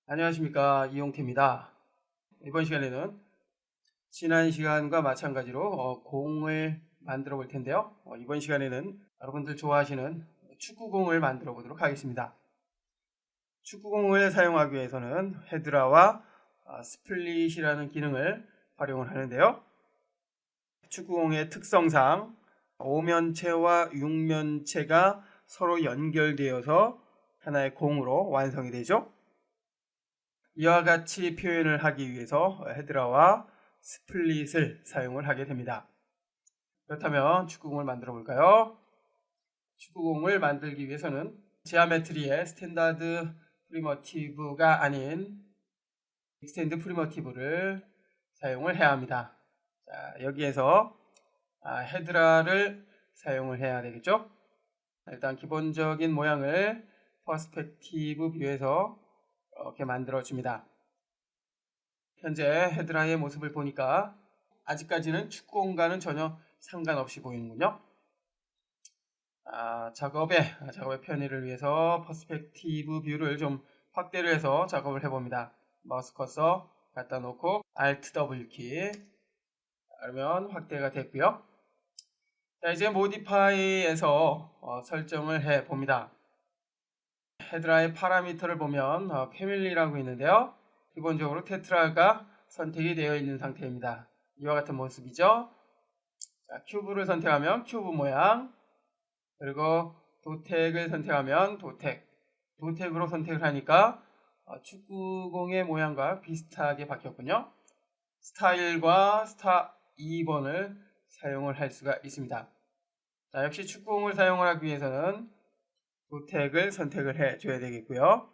안녕하십니까, 이용태입니다. 이번 시간에는 지난 시간과 마찬가지로 공을 만들어 볼 텐데요. 이번 시간에는 여러분들 좋아하시는 축구공을 만들어 보도록 하겠습니다. 축구공을 사용하기 위해서는 헤드라와 스플릿이라는 기능을 활용을 하는데요. 축구공의 특성상 5면체와 6면체가 서로 연결되어서 하나의 공으로 완성이 되죠. 이와 같이 표현을 하기 위해서 헤드라와 스플릿을 사용을 하게 됩니다. 그렇다면 축구공을 만들어 볼까요? 축구공을 만들기 위해서는 지오메트리의 스탠다드 프리머티브가 아닌 익스텐드 프리머티브를 사용을 해야 합니다. 자, 여기에서 헤드라를 사용을 해야 되겠죠? 일단 기본적인 모양을 퍼스펙티브 뷰에서 이렇게 만들어 줍니다. 현재 헤드라의 모습을 보니까 아직까지는 축구공과는 전혀 상관없이 보이는군요. 작업의 편의를 위해서 퍼스펙티브 뷰를 좀 확대를 해서 작업을 해봅니다. 마우스 커서 갖다 놓고 Alt W 키, 그러면 확대가 됐고요. 자, 이제 모디파이에서 설정을 해 봅니다. 헤드라의 파라미터를 보면 패밀리라고 있는데요. 기본적으로 테트라가 선택이 되어 있는 상태입니다. 이와 같은 모습이죠. 자, 큐브를 선택하면 큐브 모양, 그리고 도택을 선택하면 도택으로 선택을 하니까 축구공의 모양과 비슷하게 바뀌었군요. 스타일과 스타 2번을 사용을 할 수가 있습니다. 자, 역시 축구공을 사용을 하기 위해서는 도택을 선택을 해줘야 되겠고요.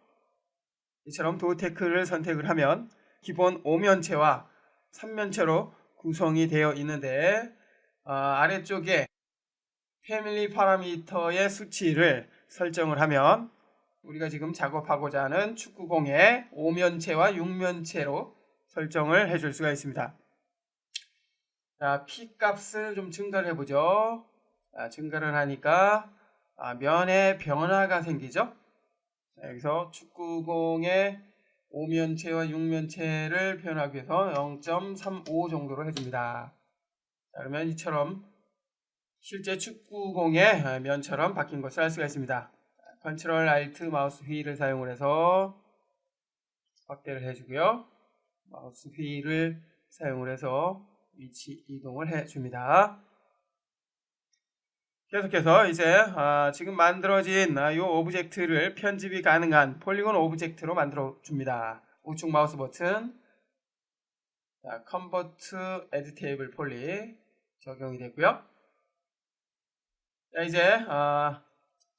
이처럼 도테크를 선택을 하면 기본 5면체와 3면체로 구성이 되어 있는데 아래쪽에 패밀리 파라미터의 수치를 설정을 하면 우리가 지금 작업하고자 하는 축구공의 5면체와 6면체로 설정을 해줄 수가 있습니다. 자, P 값을 좀 증가를 해보죠. 증가를 하니까 면의 변화가 생기죠. 여기서 축구공의 5면체와 6면체를 표현하기 위해서 0.35 정도로 해줍니다. 자, 그러면 이처럼 실제 축구공의 면처럼 바뀐 것을 알 수가 있습니다. 컨트롤 알트 마우스 휠을 사용을 해서 확대를 해주고요. 마우스 휠을 사용을 해서 위치 이동을 해줍니다. 계속해서 이제 지금 만들어진 이 오브젝트를 편집이 가능한 폴리곤 오브젝트로 만들어 줍니다. 우측 마우스 버튼, 컨버트 에드 테이블 폴리 적용이 되고요. 자, 이제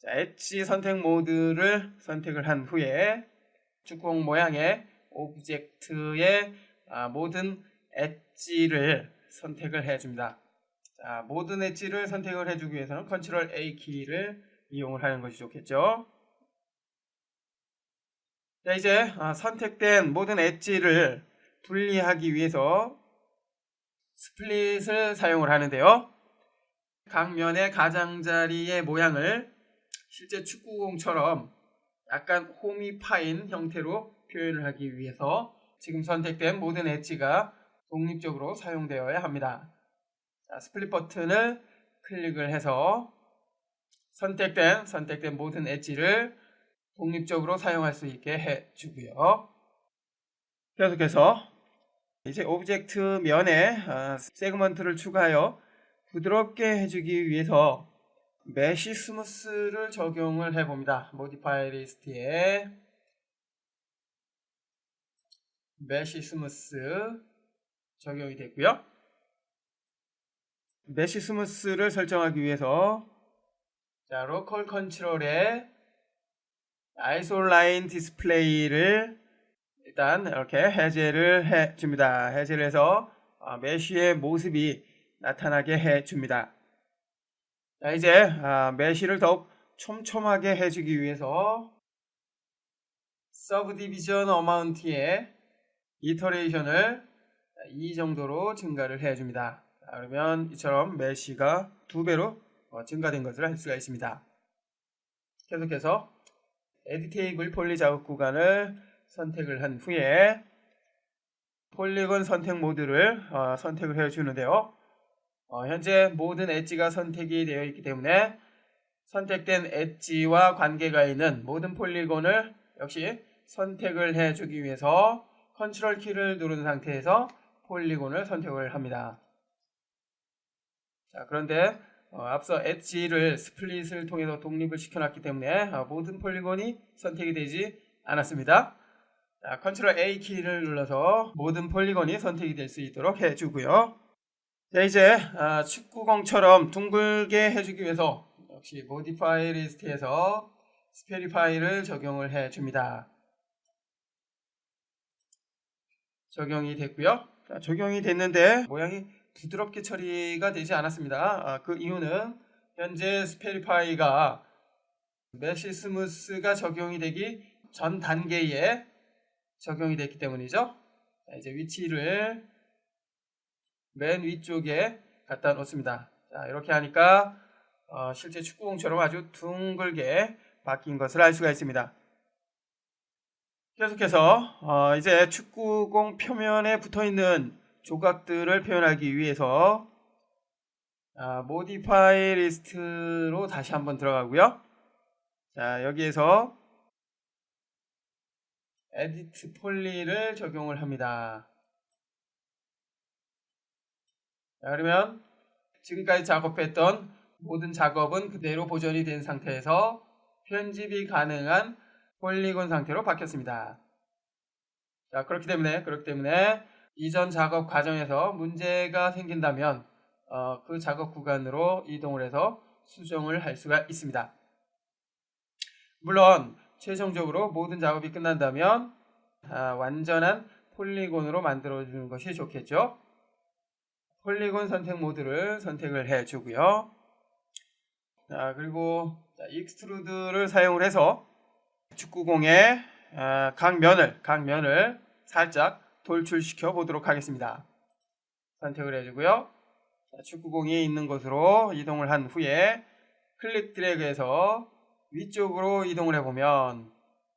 엣지 선택 모드를 선택을 한 후에 축구공 모양의 오브젝트의 모든 엣지를 선택을 해줍니다. 자, 모든 엣지를 선택을 해주기 위해서는 컨트롤 A 키를 이용을 하는 것이 좋겠죠. 자, 이제 선택된 모든 엣지를 분리하기 위해서 스플릿을 사용을 하는데요. 각 면의 가장자리의 모양을 실제 축구공처럼 약간 홈이 파인 형태로 표현을 하기 위해서 지금 선택된 모든 엣지가 독립적으로 사용되어야 합니다. 자, 스플릿 버튼을 클릭을 해서 선택된 모든 엣지를 독립적으로 사용할 수 있게 해주고요. 계속해서 이제 오브젝트 면에 세그먼트를 추가하여 부드럽게 해주기 위해서 메쉬 스무스를 적용을 해봅니다. 모디파이 리스트에 메쉬 스무스 적용이 됐고요. 메쉬 스무스를 설정하기 위해서 자, 로컬 컨트롤에 아이소 라인 디스플레이를 일단 이렇게 해제를 해줍니다. 해제를 해서 메쉬의 모습이 나타나게 해줍니다. 자, 이제 메쉬를 더욱 촘촘하게 해주기 위해서 서브디비전 어마운트의 이터레이션을 이 정도로 증가를 해줍니다. 그러면 이처럼 메쉬가 2배로 증가된 것을 알 수가 있습니다. 계속해서 에디테이블 폴리 자극 구간을 선택을 한 후에 폴리곤 선택 모드를 선택을 해주는데요. 현재 모든 엣지가 선택이 되어 있기 때문에 선택된 엣지와 관계가 있는 모든 폴리곤을 역시 선택을 해주기 위해서 컨트롤 키를 누른 상태에서 폴리곤을 선택을 합니다. 자, 그런데 앞서 엣지를 스플릿을 통해서 독립을 시켜놨기 때문에 모든 폴리곤이 선택이 되지 않았습니다. 자, 컨트롤 A 키를 눌러서 모든 폴리곤이 선택이 될 수 있도록 해주고요. 자, 이제 축구공처럼 둥글게 해주기 위해서 역시 모디파이 리스트에서 스페리파이를 적용을 해줍니다. 적용이 됐고요. 자, 적용이 됐는데 모양이 부드럽게 처리가 되지 않았습니다. 그 이유는 현재 스페리파이가 메쉬 스무스가 적용이 되기 전 단계에 적용이 됐기 때문이죠. 자, 이제 위치를 맨 위쪽에 갖다 놓습니다. 자, 이렇게 하니까 실제 축구공처럼 아주 둥글게 바뀐 것을 알 수가 있습니다. 계속해서 이제 축구공 표면에 붙어있는 조각들을 표현하기 위해서 모디파이 리스트로 다시 한번 들어가고요. 자, 여기에서 에디트 폴리를 적용을 합니다. 자, 그러면 지금까지 작업했던 모든 작업은 그대로 보존이 된 상태에서 편집이 가능한 폴리곤 상태로 바뀌었습니다. 자, 그렇기 때문에 이전 작업 과정에서 문제가 생긴다면 그 작업 구간으로 이동을 해서 수정을 할 수가 있습니다. 물론 최종적으로 모든 작업이 끝난다면 완전한 폴리곤으로 만들어주는 것이 좋겠죠. 폴리곤 선택 모드를 선택을 해주고요. 자, 그리고 익스트루드를 사용을 해서 축구공의 각 면을 살짝 돌출시켜 보도록 하겠습니다. 선택을 해주고요. 자, 축구공이 있는 곳으로 이동을 한 후에 클릭 드래그해서 위쪽으로 이동을 해보면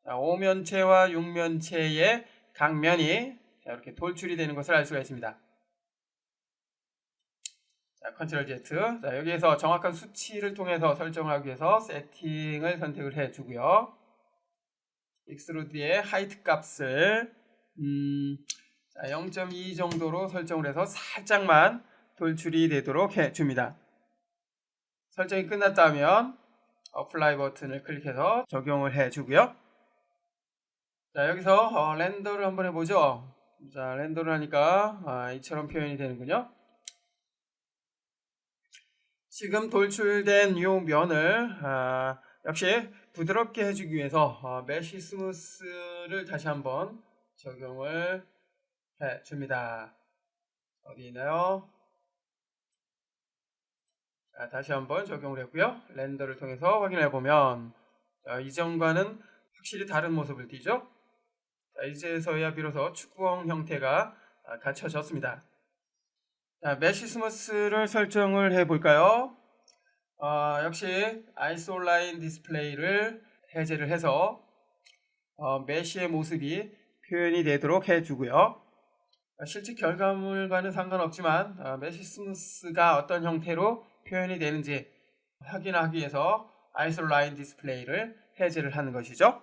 5면체와 6면체의 각 면이 이렇게 돌출이 되는 것을 알 수가 있습니다. 자, 컨트롤 Z. 자, 여기에서 정확한 수치를 통해서 설정하기 위해서 세팅을 선택을 해주고요. 익스트루드의 하이트 값을 0.2 정도로 설정을 해서 살짝만 돌출이 되도록 해줍니다. 설정이 끝났다면 어플라이 버튼을 클릭해서 적용을 해주고요. 자, 여기서 렌더를 한번 해보죠. 자, 렌더를 하니까 이처럼 표현이 되는군요. 지금 돌출된 이 면을 역시 부드럽게 해주기 위해서 메쉬 스무스를 다시 한번 적용을 해줍니다. 어디 있나요? 자, 다시 한번 적용을 했고요. 렌더를 통해서 확인해 보면 이전과는 확실히 다른 모습을 띠죠. 자, 이제서야 비로소 축구공 형태가 갖춰졌습니다. 자, 메쉬 스무스를 설정을 해볼까요? 역시 아이솔라인 디스플레이를 해제를 해서 메쉬의 모습이 표현이 되도록 해주고요. 실제 결과물과는 상관없지만 메쉬 스무스가 어떤 형태로 표현이 되는지 확인하기 위해서 아이솔라인 디스플레이를 해제를 하는 것이죠.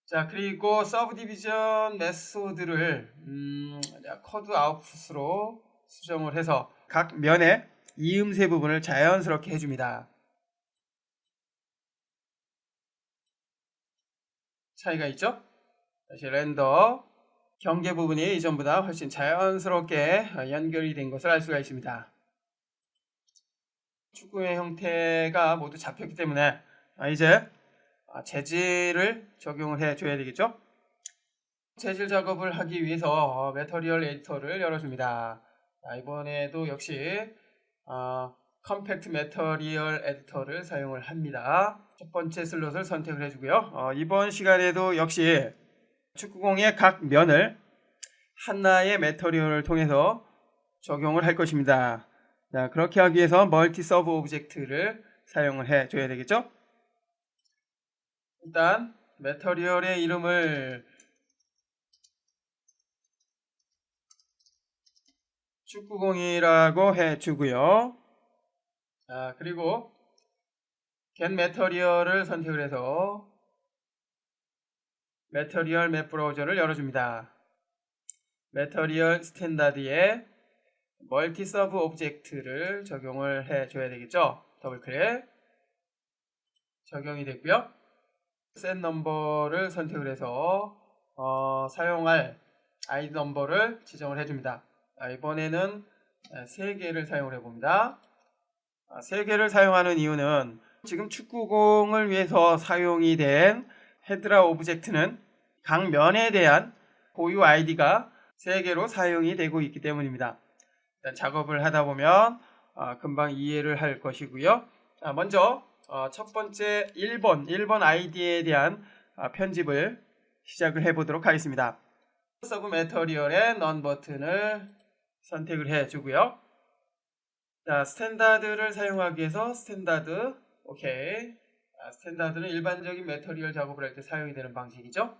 자, 그리고 서브 디비전 메소드를 커드 아웃풋으로 수정을 해서 각 면의 이음새 부분을 자연스럽게 해줍니다. 차이가 있죠? 다시 렌더 경계 부분이 이전보다 훨씬 자연스럽게 연결이 된 것을 알 수가 있습니다. 축구의 형태가 모두 잡혔기 때문에 이제 재질을 적용을 해줘야 되겠죠? 재질 작업을 하기 위해서 매터리얼 에디터를 열어줍니다. 이번에도 역시 컴팩트 매터리얼 에디터를 사용을 합니다. 첫 번째 슬롯을 선택을 해주고요. 이번 시간에도 역시 축구공의 각 면을 하나의 매터리얼을 통해서 적용을 할 것입니다. 자, 그렇게 하기 위해서 멀티 서브 오브젝트를 사용을 해줘야 되겠죠? 일단 매터리얼의 이름을 축구공이라고 해주고요. 자, 그리고 get 매터리얼을 선택을 해서 매터리얼 맵 브라우저를 열어줍니다. 매터리얼 스탠다드에 멀티 서브 오브젝트를 적용을 해줘야 되겠죠. 더블 클릭. 적용이 됐고요. 셋 넘버를 선택을 해서 사용할 아이디 넘버를 지정을 해줍니다. 이번에는 3개를 사용을 해봅니다. 3개를 사용하는 이유는 지금 축구공을 위해서 사용이 된 헤드라 오브젝트는 각 면에 대한 고유 아이디가 3개로 사용이 되고 있기 때문입니다. 일단 작업을 하다 보면 금방 이해를 할 것이고요. 먼저 첫 번째 1번 아이디에 대한 편집을 시작을 해보도록 하겠습니다. 서브 매터리얼의 넌 버튼을 선택을 해주고요. 자, 스탠다드를 사용하기 위해서 스탠다드 오케이. 스탠다드는 일반적인 매터리얼 작업을 할 때 사용이 되는 방식이죠.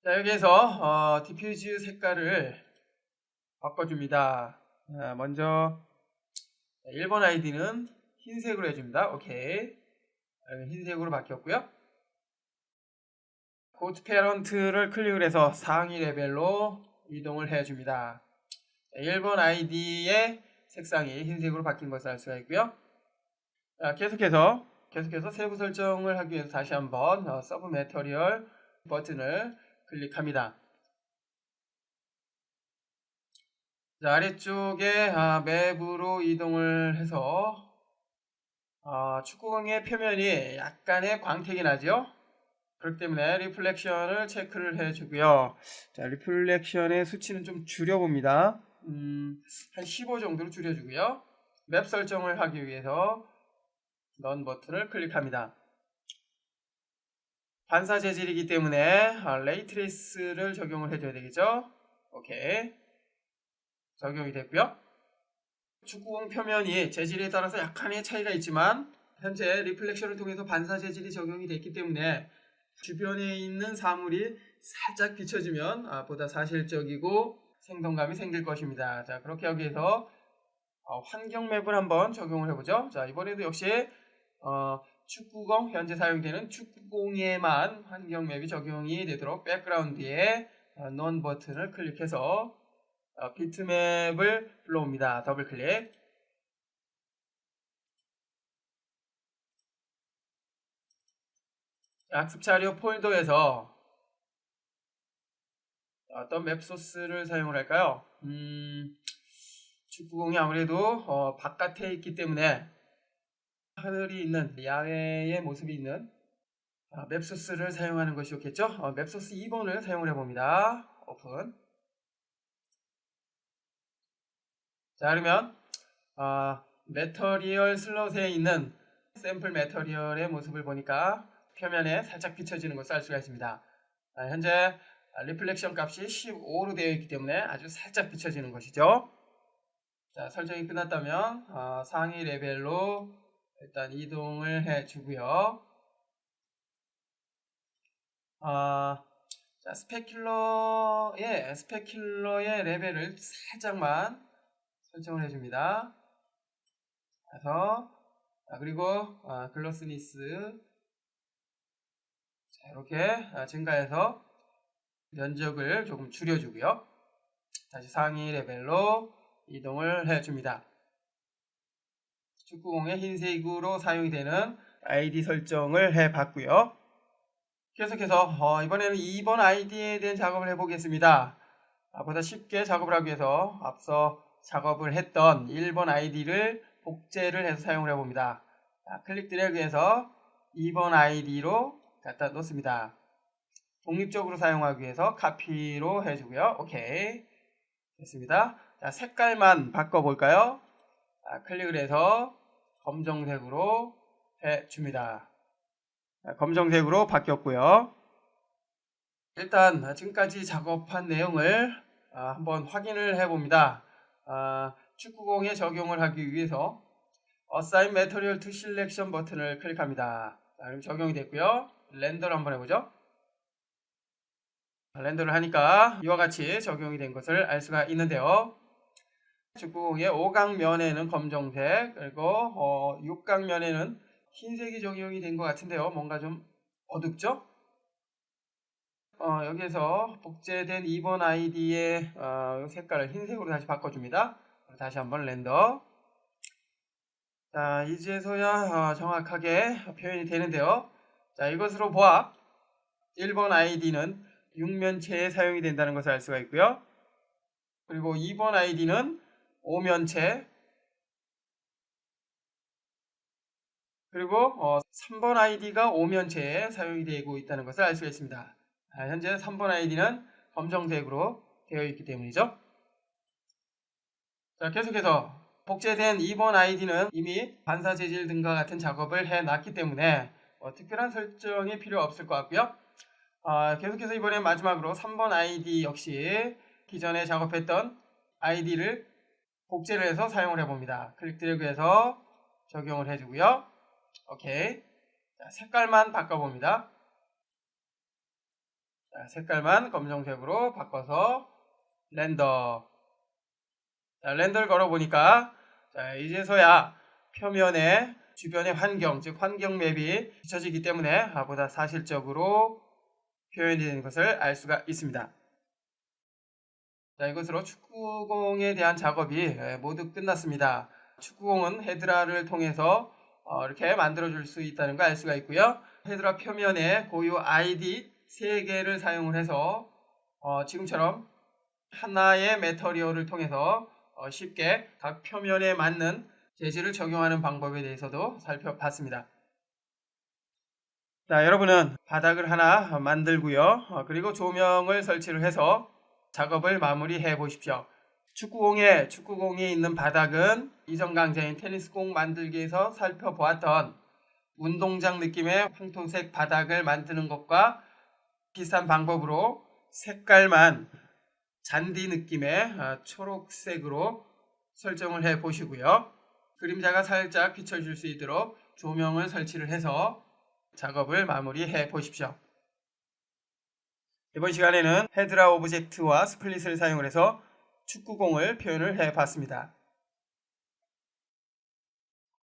자, 여기에서 디퓨즈 색깔을 바꿔줍니다. 먼저 1번 아이디는 흰색으로 해줍니다. 오케이. 흰색으로 바뀌었고요. 고트 페런트를 클릭을 해서 상위 레벨로 이동을 해줍니다. 1번 아이디의 색상이 흰색으로 바뀐 것을 알 수가 있고요. 자, 계속해서 세부 설정을 하기 위해서 다시 한번 서브 매터리얼 버튼을 클릭합니다. 자, 아래쪽에 맵으로 이동을 해서 축구공의 표면이 약간의 광택이 나죠. 그렇기 때문에 리플렉션을 체크를 해주고요. 자, 리플렉션의 수치는 좀 줄여봅니다. 한 15 정도로 줄여주고요. 맵 설정을 하기 위해서 넌 버튼을 클릭합니다. 반사 재질이기 때문에 레이트레이스를 적용을 해줘야 되겠죠. 오케이. 적용이 됐고요. 축구공 표면이 재질에 따라서 약간의 차이가 있지만 현재 리플렉션을 통해서 반사 재질이 적용이 됐기 때문에 주변에 있는 사물이 살짝 비춰지면 보다 사실적이고 생동감이 생길 것입니다. 자, 그렇게 하기 위해서 환경 맵을 한번 적용을 해보죠. 자, 이번에도 역시 축구공, 현재 사용되는 축구공에만 환경 맵이 적용이 되도록 백그라운드에 넌 버튼을 클릭해서 비트맵을 불러옵니다. 더블 클릭. 학습 자료 폴더에서 어떤 맵 소스를 사용을 할까요? 축구공이 아무래도 바깥에 있기 때문에 하늘이 있는 야외의 모습이 있는 맵 소스를 사용하는 것이 좋겠죠? 맵 소스 2번을 사용을 해봅니다. 오픈. 자, 그러면 매터리얼 슬롯에 있는 샘플 매터리얼의 모습을 보니까 표면에 살짝 비춰지는 것을 알 수가 있습니다. 현재 리플렉션 값이 15로 되어 있기 때문에 아주 살짝 비춰지는 것이죠. 자, 설정이 끝났다면 상위 레벨로 일단 이동을 해주고요. 자, 스페큘러의 레벨을 살짝만 설정을 해줍니다. 그래서 그리고 글로스니스 이렇게 증가해서 면적을 조금 줄여주고요. 다시 상위 레벨로 이동을 해줍니다. 축구공의 흰색으로 사용이 되는 아이디 설정을 해봤고요. 계속해서 이번에는 2번 아이디에 대한 작업을 해보겠습니다. 보다 쉽게 작업을 하기 위해서 앞서 작업을 했던 1번 아이디를 복제를 해서 사용을 해봅니다. 클릭 드래그해서 2번 아이디로 갖다 놓습니다. 독립적으로 사용하기 위해서 카피로 해주고요. 오케이. 됐습니다. 자, 색깔만 바꿔볼까요? 클릭을 해서 검정색으로 해줍니다. 검정색으로 바뀌었고요. 일단 지금까지 작업한 내용을 한번 확인을 해봅니다. 축구공에 적용을 하기 위해서 Assign Material to Selection 버튼을 클릭합니다. 자, 그럼 적용이 됐고요. 렌더를 한번 해보죠. 렌더를 하니까 이와 같이 적용이 된 것을 알 수가 있는데요. 축구공의 오각면에는 검정색, 그리고 육각면에는 흰색이 적용이 된 것 같은데요. 뭔가 좀 어둡죠? 여기에서 복제된 2번 아이디의 색깔을 흰색으로 다시 바꿔줍니다. 다시 한번 렌더. 자, 이제서야 정확하게 표현이 되는데요. 자, 이것으로 보아 1번 아이디는 육면체에 사용이 된다는 것을 알 수가 있고요. 그리고 2번 아이디는 오면체, 그리고 3번 아이디가 오면체에 사용이 되고 있다는 것을 알 수가 있습니다. 현재 3번 아이디는 검정색으로 되어 있기 때문이죠. 자, 계속해서 복제된 2번 아이디는 이미 반사 재질 등과 같은 작업을 해놨기 때문에 특별한 설정이 필요 없을 것 같고요. 계속해서 이번에 마지막으로 3번 아이디 역시 기존에 작업했던 아이디를 복제를 해서 사용을 해봅니다. 클릭 드래그해서 적용을 해주고요. 오케이. 자, 색깔만 바꿔봅니다. 자, 색깔만 검정색으로 바꿔서 렌더. 자, 렌더를 걸어보니까 자, 이제서야 표면에 주변의 환경, 즉 환경 맵이 비춰지기 때문에 보다 사실적으로 표현이 되는 것을 알 수가 있습니다. 자, 이것으로 축구공에 대한 작업이 모두 끝났습니다. 축구공은 헤드라를 통해서 이렇게 만들어줄 수 있다는 걸 알 수가 있고요. 헤드라 표면에 고유 아이디 3개를 사용을 해서 지금처럼 하나의 매터리얼을 통해서 쉽게 각 표면에 맞는 재질을 적용하는 방법에 대해서도 살펴봤습니다. 자, 여러분은 바닥을 하나 만들고요. 그리고 조명을 설치를 해서 작업을 마무리해 보십시오. 축구공이 있는 바닥은 이전 강좌인 테니스공 만들기에서 살펴보았던 운동장 느낌의 황토색 바닥을 만드는 것과 비슷한 방법으로 색깔만 잔디 느낌의 초록색으로 설정을 해 보시고요. 그림자가 살짝 비춰줄 수 있도록 조명을 설치를 해서 작업을 마무리해 보십시오. 이번 시간에는 헤드라 오브젝트와 스플릿을 사용을 해서 축구공을 표현을 해 봤습니다.